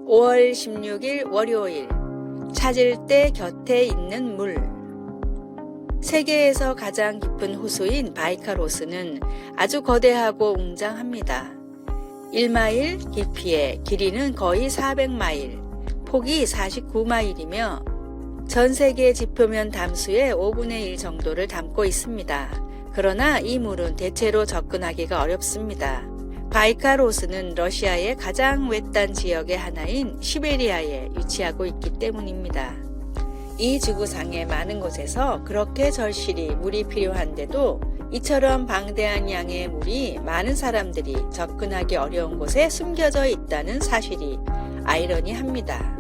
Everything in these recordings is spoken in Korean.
5월 16일 월요일, 찾을 때 곁에 있는 물. 세계에서 가장 깊은 호수인 바이칼호수는 아주 거대하고 웅장합니다. 1마일 깊이에 길이는 거의 400마일, 폭이 49마일이며 전 세계 지표면 담수의 5분의 1 정도를 담고 있습니다. 그러나 이 물은 대체로 접근하기가 어렵습니다. 바이칼호수는 러시아의 가장 외딴 지역의 하나인 시베리아에 위치하고 있기 때문입니다. 이 지구상의 많은 곳에서 그렇게 절실히 물이 필요한데도 이처럼 방대한 양의 물이 많은 사람들이 접근하기 어려운 곳에 숨겨져 있다는 사실이 아이러니합니다.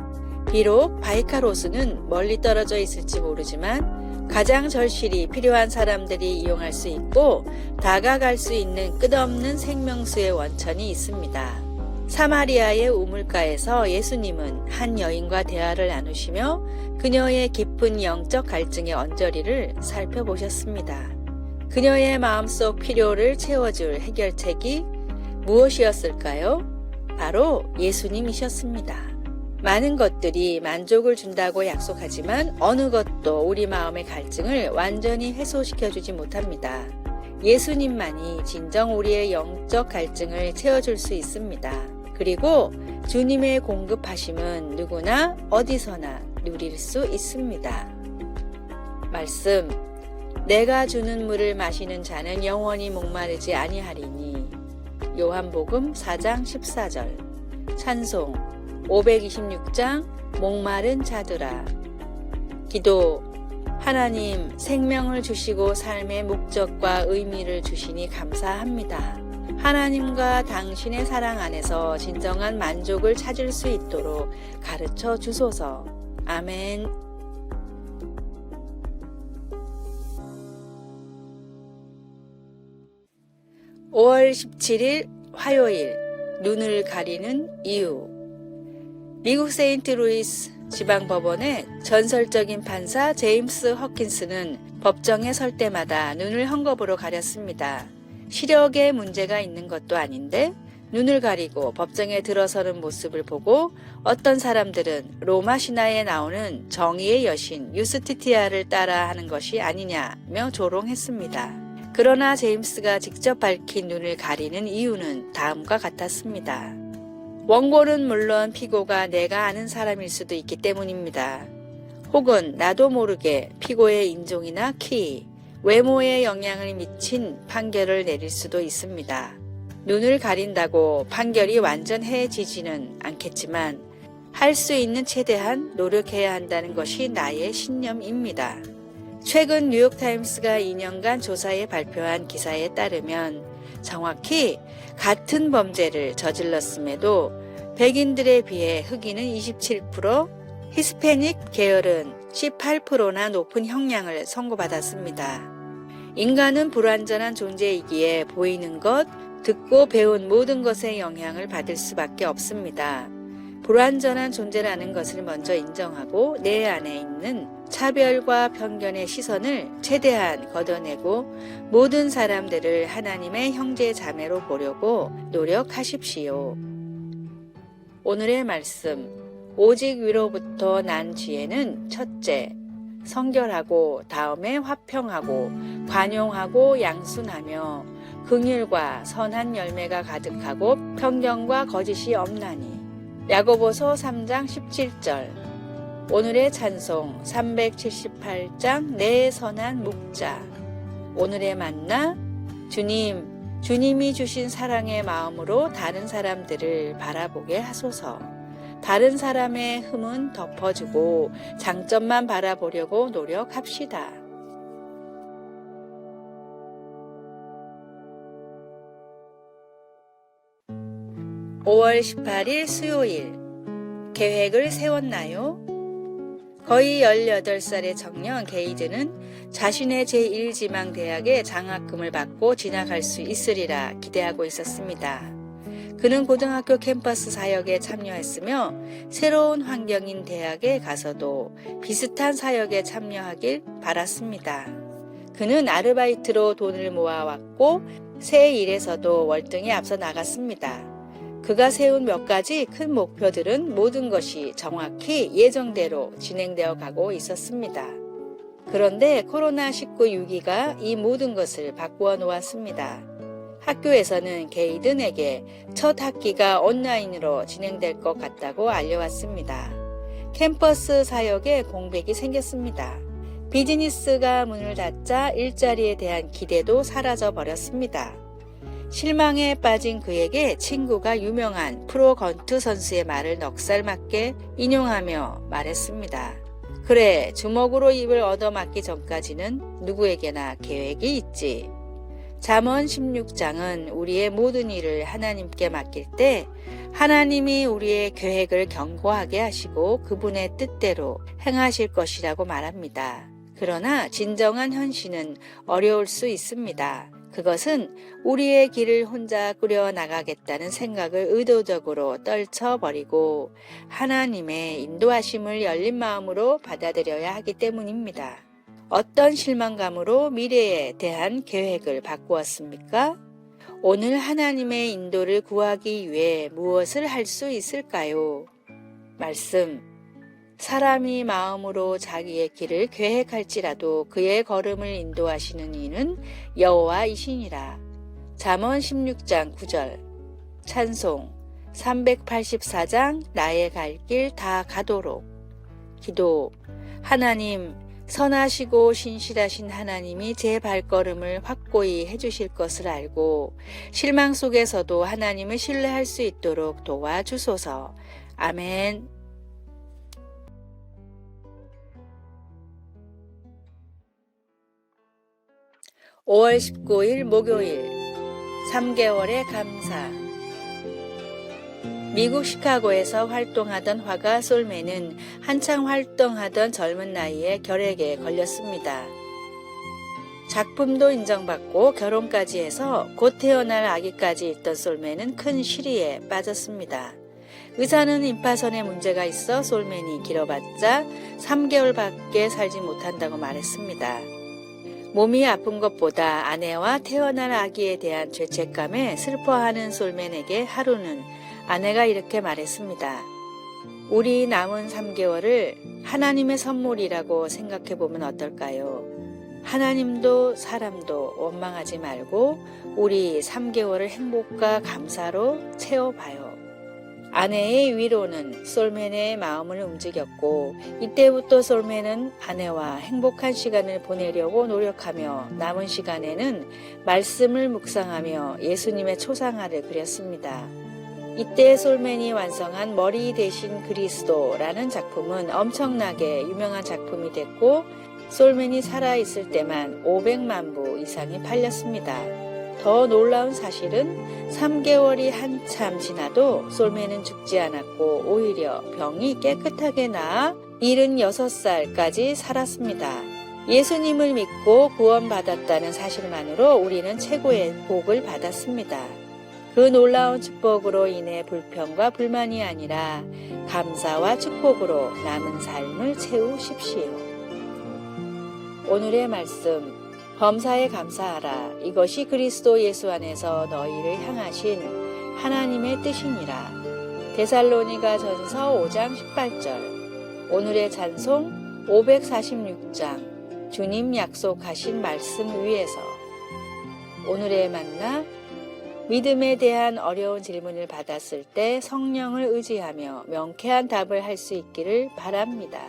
비록 바이칼호수는 멀리 떨어져 있을지 모르지만 가장 절실히 필요한 사람들이 이용할 수 있고 다가갈 수 있는 끝없는 생명수의 원천이 있습니다. 사마리아의 우물가에서 예수님은 한 여인과 대화를 나누시며 그녀의 깊은 영적 갈증의 언저리를 살펴보셨습니다. 그녀의 마음속 필요를 채워줄 해결책이 무엇이었을까요? 바로 예수님이셨습니다. 많은 것들이 만족을 준다고 약속하지만 어느 것도 우리 마음의 갈증을 완전히 해소시켜주지 못합니다. 예수님만이 진정 우리의 영적 갈증을 채워줄 수 있습니다. 그리고 주님의 공급하심은 누구나 어디서나 누릴 수 있습니다. 말씀, 내가 주는 물을 마시는 자는 영원히 목마르지 아니하리니. 요한복음 4장 14절. 찬송 526장 목마른 자들아. 기도. 하나님, 생명을 주시고 삶의 목적과 의미를 주시니 감사합니다. 하나님과 당신의 사랑 안에서 진정한 만족을 찾을 수 있도록 가르쳐 주소서. 아멘. 5월 17일 화요일, 눈을 가리는 이유. 미국 세인트루이스 지방법원의 전설적인 판사 제임스 허킨스는 법정에 설 때마다 눈을 헝겊으로 가렸습니다. 시력에 문제가 있는 것도 아닌데 눈을 가리고 법정에 들어서는 모습을 보고 어떤 사람들은 로마 신화에 나오는 정의의 여신 유스티티아를 따라 하는 것이 아니냐며 조롱했습니다. 그러나 제임스가 직접 밝힌 눈을 가리는 이유는 다음과 같았습니다. 원고는 물론 피고가 내가 아는 사람일 수도 있기 때문입니다. 혹은 나도 모르게 피고의 인종이나 키, 외모에 영향을 미친 판결을 내릴 수도 있습니다. 눈을 가린다고 판결이 완전해지지는 않겠지만 할 수 있는 최대한 노력해야 한다는 것이 나의 신념입니다. 최근 뉴욕타임스가 2년간 조사에 발표한 기사에 따르면 정확히 같은 범죄를 저질렀음에도 백인들에 비해 흑인은 27%, 히스패닉 계열은 18%나 높은 형량을 선고받았습니다. 인간은 불완전한 존재이기에 보이는 것, 듣고 배운 모든 것에 영향을 받을 수밖에 없습니다. 불완전한 존재라는 것을 먼저 인정하고 내 안에 있는 차별과 편견의 시선을 최대한 걷어내고 모든 사람들을 하나님의 형제 자매로 보려고 노력하십시오. 오늘의 말씀, 오직 위로부터 난 지혜는 첫째, 성결하고 다음에 화평하고 관용하고 양순하며 긍휼과 선한 열매가 가득하고 편견과 거짓이 없나니. 야고보서 3장 17절. 오늘의 찬송 378장 내 선한 목자. 오늘의 만나, 주님이 주신 사랑의 마음으로 다른 사람들을 바라보게 하소서. 다른 사람의 흠은 덮어주고 장점만 바라보려고 노력합시다. 5월 18일 수요일. 계획을 세웠나요? 거의 18살의 청년 게이드는 자신의 제1지망 대학에 장학금을 받고 진학할 수 있으리라 기대하고 있었습니다. 그는 고등학교 캠퍼스 사역에 참여했으며 새로운 환경인 대학에 가서도 비슷한 사역에 참여하길 바랐습니다. 그는 아르바이트로 돈을 모아왔고 새 일에서도 월등히 앞서 나갔습니다. 그가 세운 몇 가지 큰 목표들은 모든 것이 정확히 예정대로 진행되어 가고 있었습니다. 그런데 코로나19 위기가 이 모든 것을 바꾸어 놓았습니다. 학교에서는 게이든에게 첫 학기가 온라인으로 진행될 것 같다고 알려왔습니다. 캠퍼스 사역에 공백이 생겼습니다. 비즈니스가 문을 닫자 일자리에 대한 기대도 사라져 버렸습니다. 실망에 빠진 그에게 친구가 유명한 프로 건투 선수의 말을 넉살맞게 인용하며 말했습니다. 그래, 주먹으로 입을 얻어맞기 전까지는 누구에게나 계획이 있지. 잠언 16장은 우리의 모든 일을 하나님께 맡길 때 하나님이 우리의 계획을 견고하게 하시고 그분의 뜻대로 행하실 것이라고 말합니다. 그러나 진정한 현실은 어려울 수 있습니다. 그것은 우리의 길을 혼자 꾸려 나가겠다는 생각을 의도적으로 떨쳐버리고 하나님의 인도하심을 열린 마음으로 받아들여야 하기 때문입니다. 어떤 실망감으로 미래에 대한 계획을 바꾸었습니까? 오늘 하나님의 인도를 구하기 위해 무엇을 할 수 있을까요? 말씀. 사람이 마음으로 자기의 길을 계획할지라도 그의 걸음을 인도하시는 이는 여호와이시니라. 잠언 16장 9절. 찬송 384장 나의 갈 길 다 가도록. 기도. 하나님, 선하시고 신실하신 하나님이 제 발걸음을 확고히 해주실 것을 알고 실망 속에서도 하나님을 신뢰할 수 있도록 도와주소서. 아멘. 5월 19일 목요일 3개월의 감사. 미국 시카고에서 활동하던 화가 솔맨은 한창 활동하던 젊은 나이에 결핵에 걸렸습니다. 작품도 인정받고 결혼까지 해서 곧 태어날 아기까지 있던 솔맨은 큰 시리에 빠졌습니다. 의사는 임파선에 문제가 있어 솔맨이 길어봤자 3개월밖에 살지 못한다고 말했습니다. 몸이 아픈 것보다 아내와 태어날 아기에 대한 죄책감에 슬퍼하는 솔맨에게 하루는 아내가 이렇게 말했습니다. 우리 남은 3개월을 하나님의 선물이라고 생각해보면 어떨까요? 하나님도 사람도 원망하지 말고 우리 3개월을 행복과 감사로 채워봐요. 아내의 위로는 솔맨의 마음을 움직였고 이때부터 솔맨은 아내와 행복한 시간을 보내려고 노력하며 남은 시간에는 말씀을 묵상하며 예수님의 초상화를 그렸습니다. 이때 솔맨이 완성한 머리 대신 그리스도라는 작품은 엄청나게 유명한 작품이 됐고 솔맨이 살아있을 때만 500만 부 이상이 팔렸습니다. 더 놀라운 사실은 3개월이 한참 지나도 솔맨은 죽지 않았고 오히려 병이 깨끗하게 나아 76살까지 살았습니다. 예수님을 믿고 구원받았다는 사실만으로 우리는 최고의 복을 받았습니다. 그 놀라운 축복으로 인해 불평과 불만이 아니라 감사와 축복으로 남은 삶을 채우십시오. 오늘의 말씀. 범사에 감사하라. 이것이 그리스도 예수 안에서 너희를 향하신 하나님의 뜻이니라. 데살로니가 전서 5장 18절. 오늘의 찬송 546장. 주님 약속하신 말씀 위에서. 오늘의 만나. 믿음에 대한 어려운 질문을 받았을 때 성령을 의지하며 명쾌한 답을 할 수 있기를 바랍니다.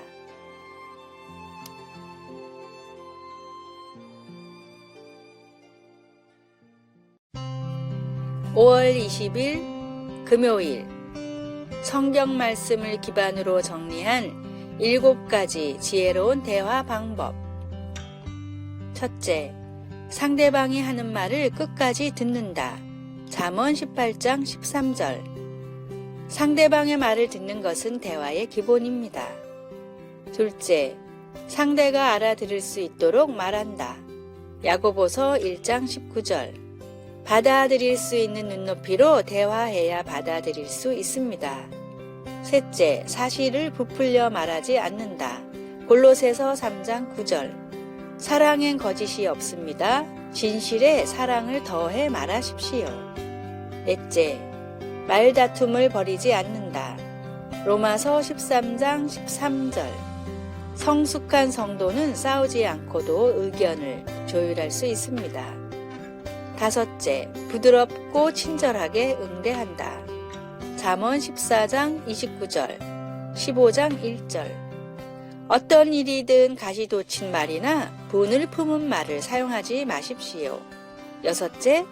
5월 20일 금요일 성경 말씀을 기반으로 정리한 7가지 지혜로운 대화 방법. 첫째, 상대방이 하는 말을 끝까지 듣는다. 잠언 18장 13절. 상대방의 말을 듣는 것은 대화의 기본입니다. 둘째, 상대가 알아들을 수 있도록 말한다. 야고보서 1장 19절. 받아들일 수 있는 눈높이로 대화해야 받아들일 수 있습니다. 셋째, 사실을 부풀려 말하지 않는다. 골로새서 3장 9절. 사랑엔 거짓이 없습니다. 진실에 사랑을 더해 말하십시오. 넷째, 말다툼을 벌이지 않는다. 로마서 13장 13절. 성숙한 성도는 싸우지 않고도 의견을 조율할 수 있습니다. 다섯째, 부드럽고 친절하게 응대한다. 잠언 14장 29절, 15장 1절. 어떤 일이든 가시돋친 말이나 분을 품은 말을 사용하지 마십시오. 여섯째,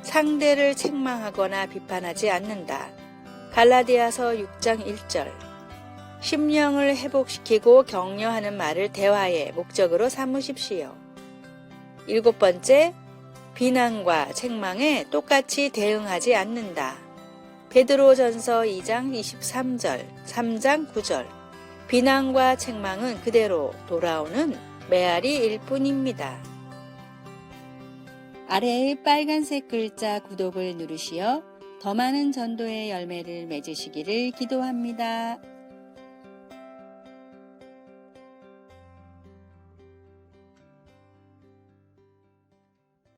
상대를 책망하거나 비판하지 않는다. 갈라디아서 6장 1절. 심령을 회복시키고 격려하는 말을 대화의 목적으로 삼으십시오. 일곱 번째, 비난과 책망에 똑같이 대응하지 않는다. 베드로전서 2장 23절, 3장 9절. 비난과 책망은 그대로 돌아오는 메아리일 뿐입니다. 아래의 빨간색 글자 구독을 누르시어 더 많은 전도의 열매를 맺으시기를 기도합니다.